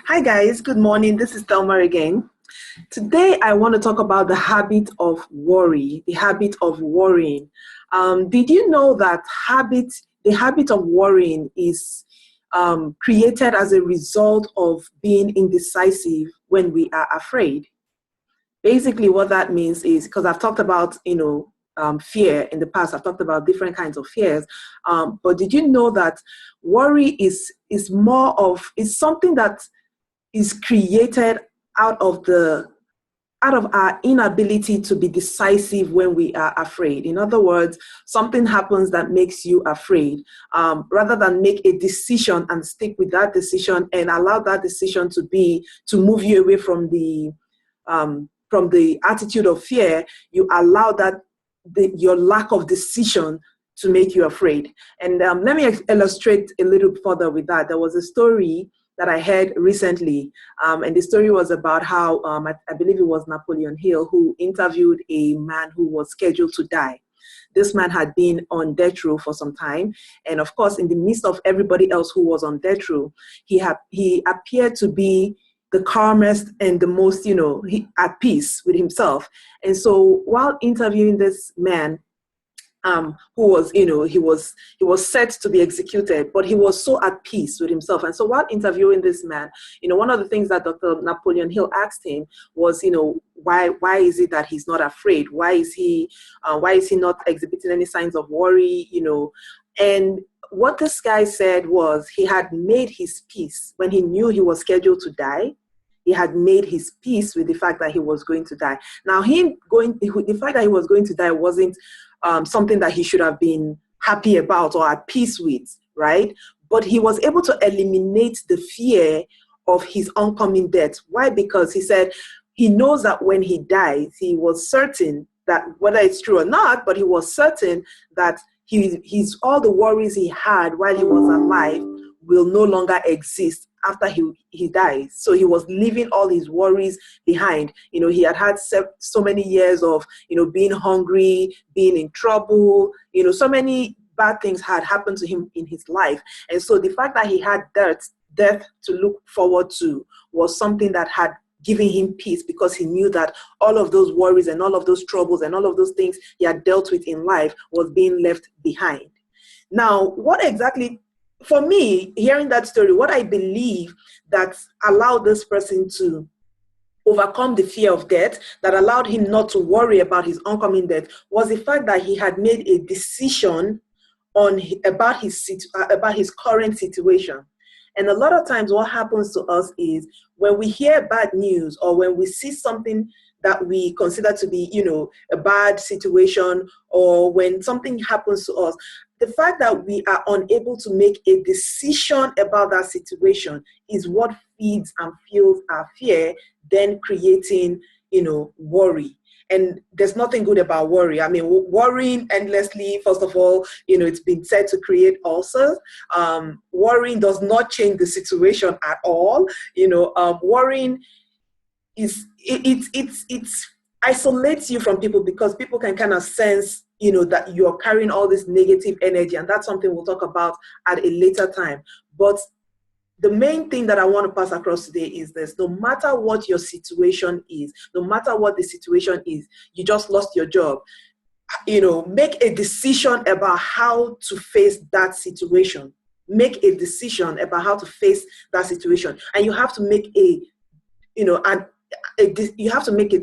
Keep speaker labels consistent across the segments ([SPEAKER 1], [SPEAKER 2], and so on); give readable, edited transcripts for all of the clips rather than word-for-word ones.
[SPEAKER 1] Hi guys, good morning. This is Thelma again. Today I want to talk about the habit of worry, the habit of worrying. Did you know that the habit of worrying is created as a result of being indecisive when we are afraid? Basically, what that means is because I've talked about, fear in the past. I've talked about different kinds of fears. But did you know that worry is more of is something that is created out of the out of our inability to be decisive when we are afraid. In other words, something happens that makes you afraid. Rather than make a decision and stick with that decision and allow that decision to move you away from the attitude of fear, you allow your lack of decision to make you afraid. And let me illustrate a little further with that. There was a story that I heard recently, and the story was about how I believe it was Napoleon Hill who interviewed a man who was scheduled to die. This man had been on death row for some time, and of course, in the midst of everybody else who was on death row, he appeared to be the calmest and the most, at peace with himself. And so, while interviewing this man, who was, he was set to be executed, but he was so at peace with himself. And so while interviewing this man, one of the things that Dr. Napoleon Hill asked him was, why is it that he's not afraid? Why is he not exhibiting any signs of worry? And what this guy said was he had made his peace when he knew he was scheduled to die. He had made his peace with the fact that he was going to die. Now, the fact that he was going to die wasn't something that he should have been happy about or at peace with, right? But he was able to eliminate the fear of his oncoming death. Why? Because he said he knows that when he dies, he was certain that, whether it's true or not, but he was certain that all the worries he had while he was alive will no longer exist after he dies. So he was leaving all his worries behind. He had so many years of, being hungry, being in trouble, so many bad things had happened to him in his life. And so the fact that he had death to look forward to was something that had given him peace, because he knew that all of those worries and all of those troubles and all of those things he had dealt with in life was being left behind. Now, what exactly, for me, hearing that story, what I believe that allowed this person to overcome the fear of death, that allowed him not to worry about his oncoming death, was the fact that he had made a decision about his current situation. And a lot of times what happens to us is when we hear bad news or when we see something that we consider to be, a bad situation, or when something happens to us, the fact that we are unable to make a decision about that situation is what feeds and fuels our fear, then creating, worry. And there's nothing good about worry. I mean, worrying endlessly, first of all, it's been said to create ulcers. Worrying does not change the situation at all. Worrying it isolates you from people, because people can kind of sense, that you're carrying all this negative energy, and that's something we'll talk about at a later time. But the main thing that I want to pass across today is this: no matter what your situation is, no matter what the situation is, you just lost your job, make a decision about how to face that situation. Make a decision about how to face that situation, and you have to make you have to make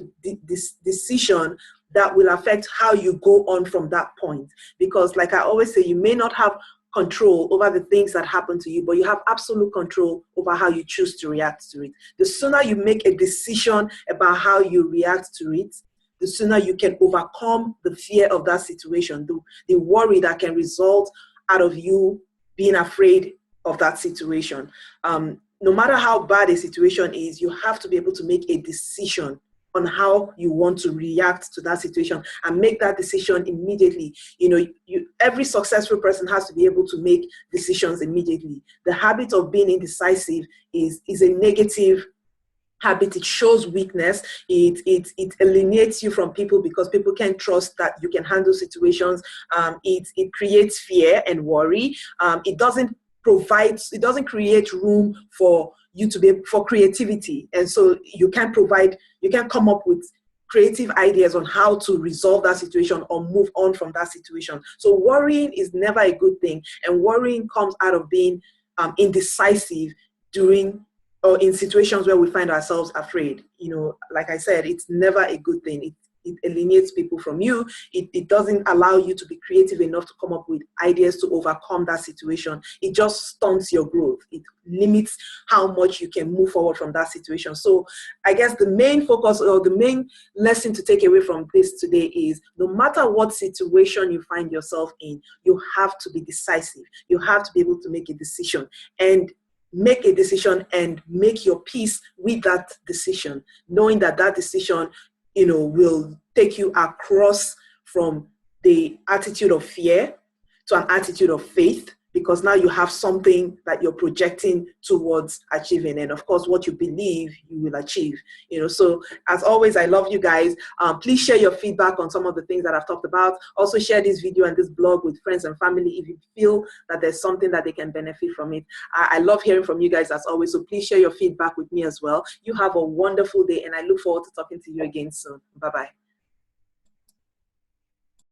[SPEAKER 1] this decision that will affect how you go on from that point. Because, like I always say, you may not have control over the things that happen to you, but you have absolute control over how you choose to react to it. The sooner you make a decision about how you react to it, the sooner you can overcome the fear of that situation, the worry that can result out of you being afraid of that situation. No matter how bad a situation is, you have to be able to make a decision on how you want to react to that situation, and make that decision immediately. Every successful person has to be able to make decisions immediately. The habit of being indecisive is a negative habit. It shows weakness. It alienates you from people, because people can't trust that you can handle situations. It creates fear and worry. It doesn't create room for you to be for creativity. And so you can come up with creative ideas on how to resolve that situation or move on from that situation. So worrying is never a good thing. And worrying comes out of being indecisive during or in situations where we find ourselves afraid. Like I said, it's never a good thing. It alienates people from you. It doesn't allow you to be creative enough to come up with ideas to overcome that situation. It just stunts your growth. It limits how much you can move forward from that situation. So I guess the main focus or the main lesson to take away from this today is no matter what situation you find yourself in, you have to be decisive. You have to be able to make a decision and make your peace with that decision, knowing that decision will take you across from the attitude of fear to an attitude of faith, because now you have something that you're projecting towards achieving. And of course, what you believe, you will achieve. So as always, I love you guys. Please share your feedback on some of the things that I've talked about. Also share this video and this blog with friends and family if you feel that there's something that they can benefit from it. I love hearing from you guys as always. So please share your feedback with me as well. You have a wonderful day, and I look forward to talking to you again soon. Bye-bye.